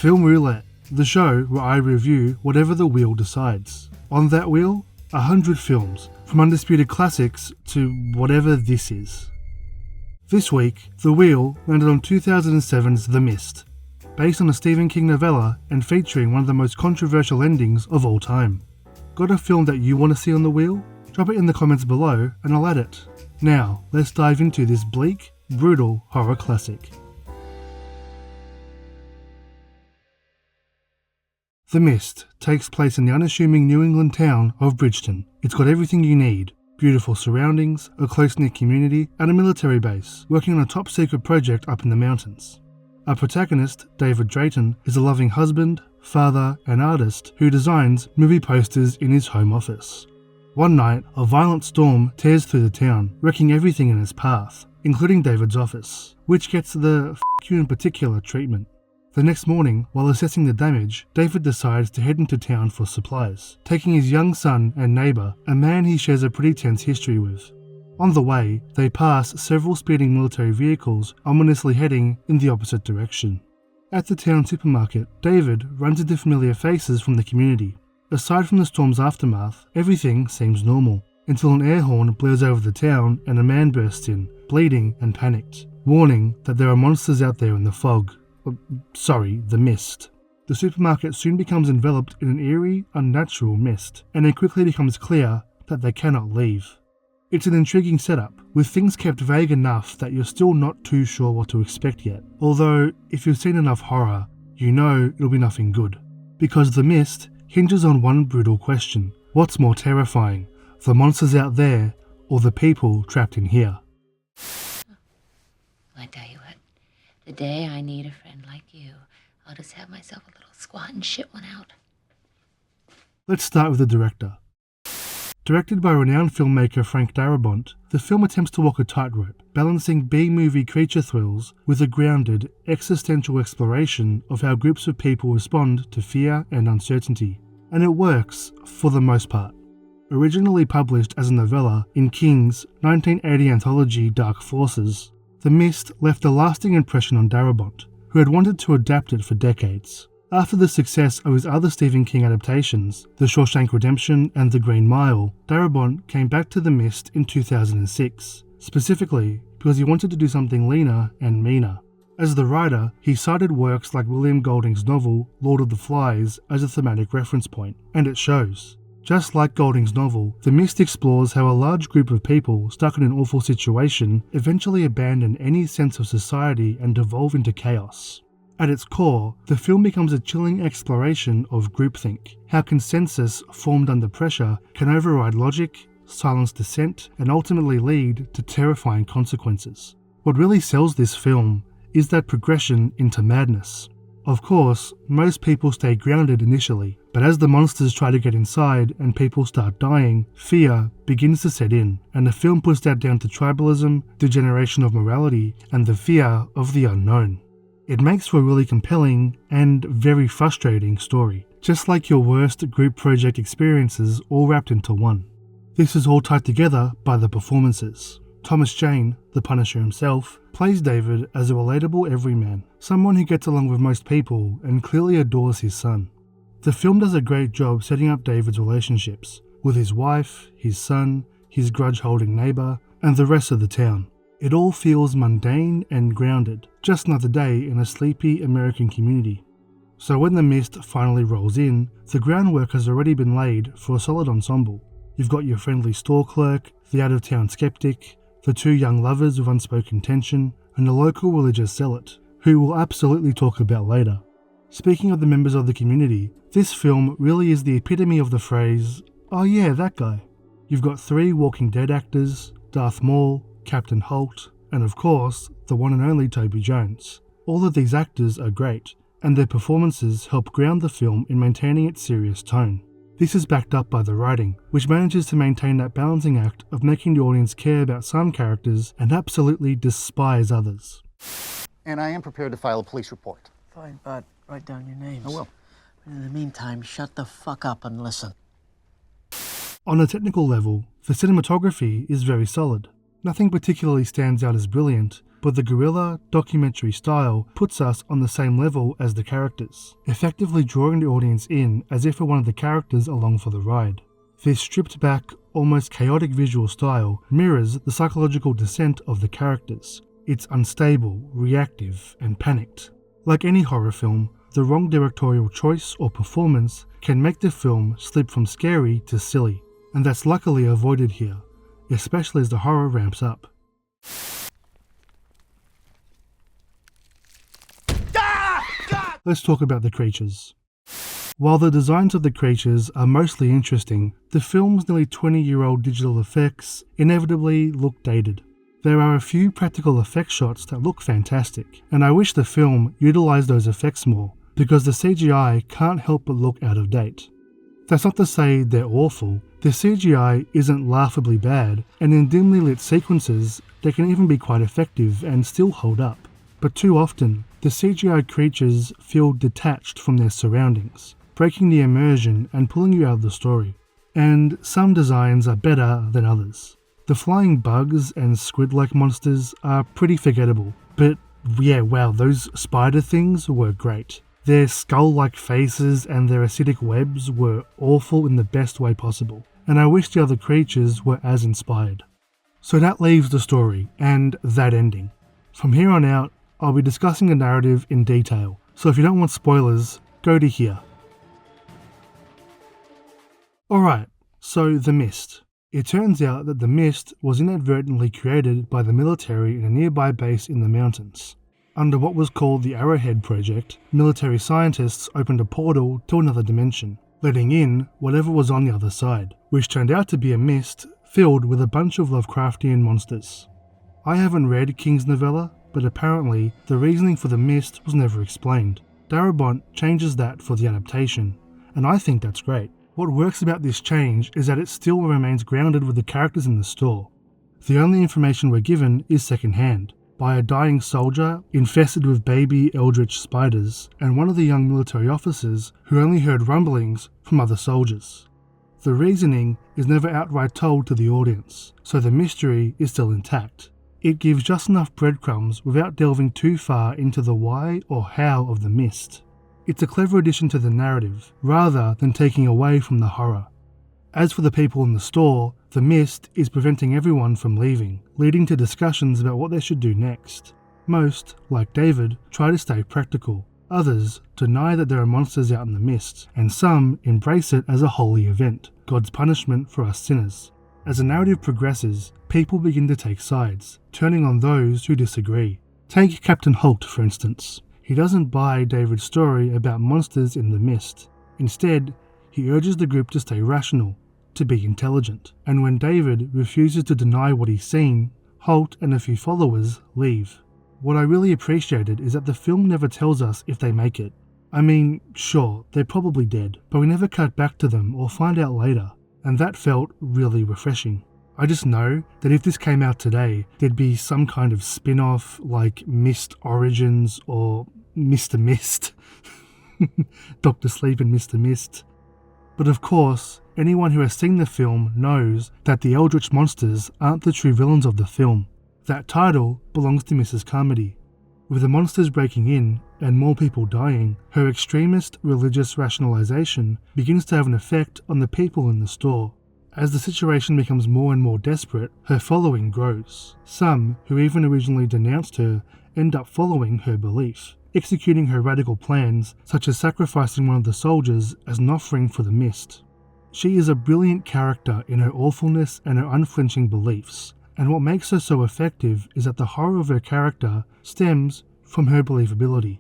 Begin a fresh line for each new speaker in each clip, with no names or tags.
Film Roulette, the show where I review whatever the wheel decides. On that wheel, 100 films, from undisputed classics to whatever this is. This week, the wheel landed on 2007's The Mist, based on a Stephen King novella and featuring one of the most controversial endings of all time. Got a film that you want to see on the wheel? Drop it in the comments below and I'll add it. Now, let's dive into this bleak, brutal horror classic. The Mist takes place in the unassuming New England town of Bridgeton. It's got everything you need: beautiful surroundings, a close-knit community, and a military base working on a top-secret project up in the mountains. Our protagonist, David Drayton, is a loving husband, father, and artist who designs movie posters in his home office. One night, a violent storm tears through the town, wrecking everything in its path, including David's office, which gets the "f*** you in particular" treatment. The next morning, while assessing the damage, David decides to head into town for supplies, taking his young son and neighbour, a man he shares a pretty tense history with. On the way, they pass several speeding military vehicles, ominously heading in the opposite direction. At the town supermarket, David runs into familiar faces from the community. Aside from the storm's aftermath, everything seems normal, until an air horn blares over the town and a man bursts in, bleeding and panicked, warning that there are monsters out there in the fog. The mist. The supermarket soon becomes enveloped in an eerie, unnatural mist, and it quickly becomes clear that they cannot leave. It's an intriguing setup, with things kept vague enough that you're still not too sure what to expect yet. Although, if you've seen enough horror, you know it'll be nothing good. Because The Mist hinges on one brutal question: what's more terrifying, the monsters out there, or the people trapped in here?
I tell you what, the day I need a friend like you, I'll just have myself a little squat and shit one out.
Let's start with the director. Directed by renowned filmmaker Frank Darabont, the film attempts to walk a tightrope, balancing B-movie creature thrills with a grounded, existential exploration of how groups of people respond to fear and uncertainty. And it works, for the most part. Originally published as a novella in King's 1980 anthology Dark Forces, The Mist left a lasting impression on Darabont, who had wanted to adapt it for decades. After the success of his other Stephen King adaptations, The Shawshank Redemption and The Green Mile, Darabont came back to The Mist in 2006, specifically because he wanted to do something leaner and meaner. As the writer, he cited works like William Golding's novel Lord of the Flies as a thematic reference point, and it shows. Just like Golding's novel, The Mist explores how a large group of people stuck in an awful situation eventually abandon any sense of society and devolve into chaos. At its core, the film becomes a chilling exploration of groupthink, how consensus formed under pressure can override logic, silence dissent, and ultimately lead to terrifying consequences. What really sells this film is that progression into madness. Of course, most people stay grounded initially, but as the monsters try to get inside and people start dying, fear begins to set in, and the film puts that down to tribalism, degeneration of morality, and the fear of the unknown. It makes for a really compelling and very frustrating story, just like your worst group project experiences all wrapped into one. This is all tied together by the performances. Thomas Jane, the Punisher himself, plays David as a relatable everyman, someone who gets along with most people and clearly adores his son. The film does a great job setting up David's relationships with his wife, his son, his grudge-holding neighbour, and the rest of the town. It all feels mundane and grounded, just another day in a sleepy American community. So when The Mist finally rolls in, the groundwork has already been laid for a solid ensemble. You've got your friendly store clerk, the out-of-town skeptic, the two young lovers with unspoken tension, and a local religious zealot, who we'll absolutely talk about later. Speaking of the members of the community, this film really is the epitome of the phrase, "Oh yeah, that guy." You've got 3 Walking Dead actors, Darth Maul, Captain Holt, and of course, the one and only Toby Jones. All of these actors are great, and their performances help ground the film in maintaining its serious tone. This is backed up by the writing, which manages to maintain that balancing act of making the audience care about some characters and absolutely despise others.
And I am prepared to file a police report.
Fine, but write down your names.
I will.
In the meantime, shut the fuck up and listen.
On a technical level, the cinematography is very solid. Nothing particularly stands out as brilliant, but the guerrilla documentary style puts us on the same level as the characters, effectively drawing the audience in as if we're one of the characters along for the ride. This stripped back, almost chaotic visual style mirrors the psychological descent of the characters. It's unstable, reactive, and panicked. Like any horror film, the wrong directorial choice or performance can make the film slip from scary to silly, and that's luckily avoided here, especially as the horror ramps up. Let's talk about the creatures. While the designs of the creatures are mostly interesting, the film's nearly 20-year-old digital effects inevitably look dated. There are a few practical effects shots that look fantastic, and I wish the film utilised those effects more, because the CGI can't help but look out of date. That's not to say they're awful. The CGI isn't laughably bad, and in dimly lit sequences, they can even be quite effective and still hold up. But too often, the CGI creatures feel detached from their surroundings, breaking the immersion and pulling you out of the story. And some designs are better than others. The flying bugs and squid-like monsters are pretty forgettable, but yeah, wow, those spider things were great. Their skull-like faces and their acidic webs were awful in the best way possible, and I wish the other creatures were as inspired. So that leaves the story, and that ending. From here on out, I'll be discussing the narrative in detail, so if you don't want spoilers, go to here. Alright, so The Mist. It turns out that the mist was inadvertently created by the military in a nearby base in the mountains. Under what was called the Arrowhead Project, military scientists opened a portal to another dimension, letting in whatever was on the other side, which turned out to be a mist filled with a bunch of Lovecraftian monsters. I haven't read King's novella, but apparently the reasoning for the mist was never explained. Darabont changes that for the adaptation, and I think that's great. What works about this change is that it still remains grounded with the characters in the store. The only information we're given is secondhand, by a dying soldier infested with baby eldritch spiders, and one of the young military officers who only heard rumblings from other soldiers. The reasoning is never outright told to the audience, so the mystery is still intact. It gives just enough breadcrumbs without delving too far into the why or how of the mist. It's a clever addition to the narrative, rather than taking away from the horror. As for the people in the store, the mist is preventing everyone from leaving, leading to discussions about what they should do next. Most, like David, try to stay practical. Others deny that there are monsters out in the mist, and some embrace it as a holy event, God's punishment for us sinners. As the narrative progresses, people begin to take sides, turning on those who disagree. Take Captain Holt, for instance. He doesn't buy David's story about monsters in the mist. Instead, he urges the group to stay rational, to be intelligent. And when David refuses to deny what he's seen, Holt and a few followers leave. What I really appreciated is that the film never tells us if they make it. I mean, sure, they're probably dead, but we never cut back to them or find out later, and that felt really refreshing. I just know that if this came out today, there'd be some kind of spin-off like Mist Origins or Mr. Mist. Dr. Sleep and Mr. Mist. But of course, anyone who has seen the film knows that the Eldritch monsters aren't the true villains of the film. That title belongs to Mrs. Carmody. With the monsters breaking in and more people dying, her extremist religious rationalization begins to have an effect on the people in the store. As the situation becomes more and more desperate, her following grows. Some, who even originally denounced her, end up following her belief, executing her radical plans, such as sacrificing one of the soldiers as an offering for the mist. She is a brilliant character in her awfulness and her unflinching beliefs, and what makes her so effective is that the horror of her character stems from her believability.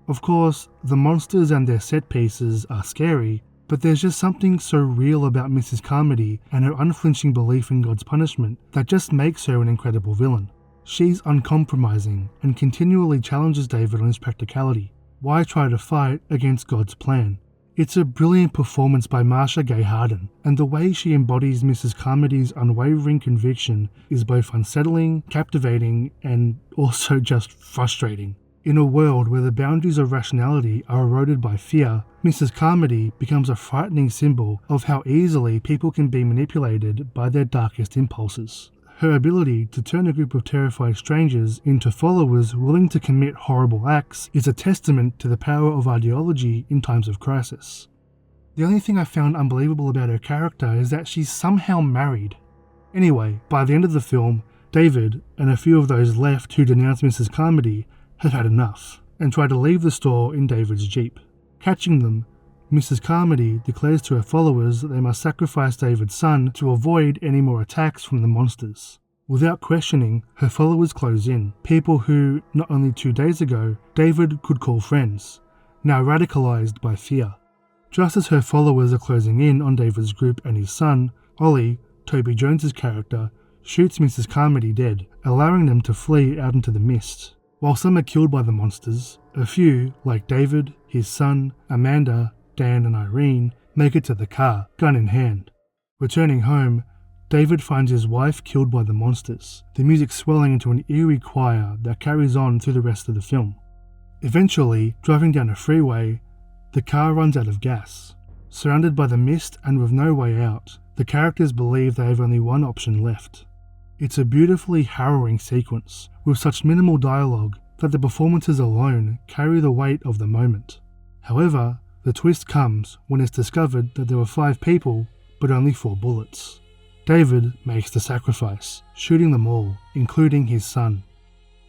Of course, the monsters and their set pieces are scary, but there's just something so real about Mrs. Carmody and her unflinching belief in God's punishment that just makes her an incredible villain. She's uncompromising and continually challenges David on his practicality. Why try to fight against God's plan? It's a brilliant performance by Marcia Gay Harden, and the way she embodies Mrs. Carmody's unwavering conviction is both unsettling, captivating, and also just frustrating. In a world where the boundaries of rationality are eroded by fear, Mrs. Carmody becomes a frightening symbol of how easily people can be manipulated by their darkest impulses. Her ability to turn a group of terrified strangers into followers willing to commit horrible acts is a testament to the power of ideology in times of crisis. The only thing I found unbelievable about her character is that she's somehow married. Anyway, by the end of the film, David and a few of those left who denounced Mrs. Carmody have had enough and try to leave the store in David's Jeep. Catching them, Mrs. Carmody declares to her followers that they must sacrifice David's son to avoid any more attacks from the monsters. Without questioning, her followers close in, people who, not only 2 days ago, David could call friends, now radicalized by fear. Just as her followers are closing in on David's group and his son, Ollie, Toby Jones's character, shoots Mrs. Carmody dead, allowing them to flee out into the mist. While some are killed by the monsters, a few, like David, his son, Amanda, Dan and Irene, make it to the car, gun in hand. Returning home, David finds his wife killed by the monsters, the music swelling into an eerie choir that carries on through the rest of the film. Eventually, driving down a freeway, the car runs out of gas. Surrounded by the mist and with no way out, the characters believe they have only one option left. It's a beautifully harrowing sequence, with such minimal dialogue that the performances alone carry the weight of the moment. However, the twist comes when it's discovered that there were 5 people, but only 4 bullets. David makes the sacrifice, shooting them all, including his son.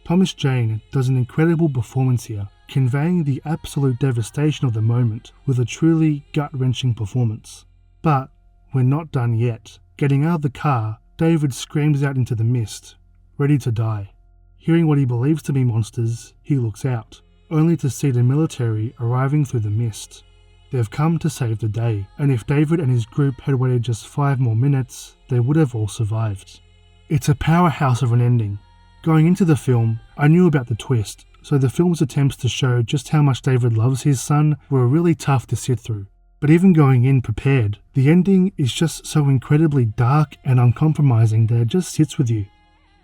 Thomas Jane does an incredible performance here, conveying the absolute devastation of the moment with a truly gut-wrenching performance. But we're not done yet. Getting out of the car, David screams out into the mist, ready to die. Hearing what he believes to be monsters, he looks out, only to see the military arriving through the mist. They've come to save the day, and if David and his group had waited just 5 more minutes, they would have all survived. It's a powerhouse of an ending. Going into the film, I knew about the twist, so the film's attempts to show just how much David loves his son were really tough to sit through. But even going in prepared, the ending is just so incredibly dark and uncompromising that it just sits with you.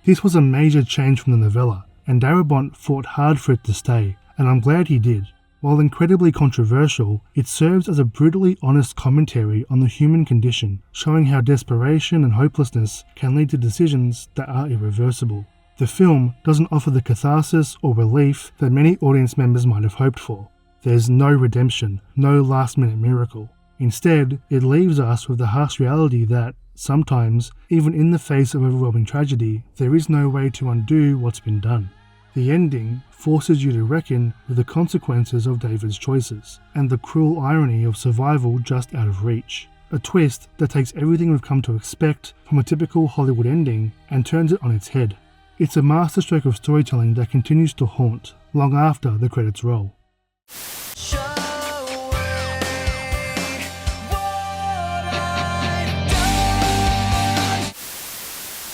This was a major change from the novella, and Darabont fought hard for it to stay, and I'm glad he did. While incredibly controversial, it serves as a brutally honest commentary on the human condition, showing how desperation and hopelessness can lead to decisions that are irreversible. The film doesn't offer the catharsis or relief that many audience members might have hoped for. There's no redemption, no last-minute miracle. Instead, it leaves us with the harsh reality that, sometimes, even in the face of overwhelming tragedy, there is no way to undo what's been done. The ending forces you to reckon with the consequences of David's choices, and the cruel irony of survival just out of reach. A twist that takes everything we've come to expect from a typical Hollywood ending and turns it on its head. It's a masterstroke of storytelling that continues to haunt long after the credits roll.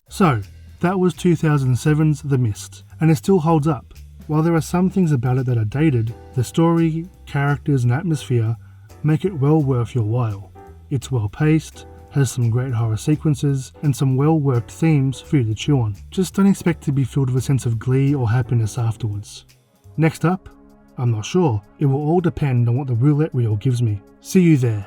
So, that was 2007's The Mist, and it still holds up. While there are some things about it that are dated, the story, characters and atmosphere make it well worth your while. It's well paced, has some great horror sequences, and some well worked themes for you to chew on. Just don't expect to be filled with a sense of glee or happiness afterwards. Next up? I'm not sure. It will all depend on what the roulette wheel gives me. See you there.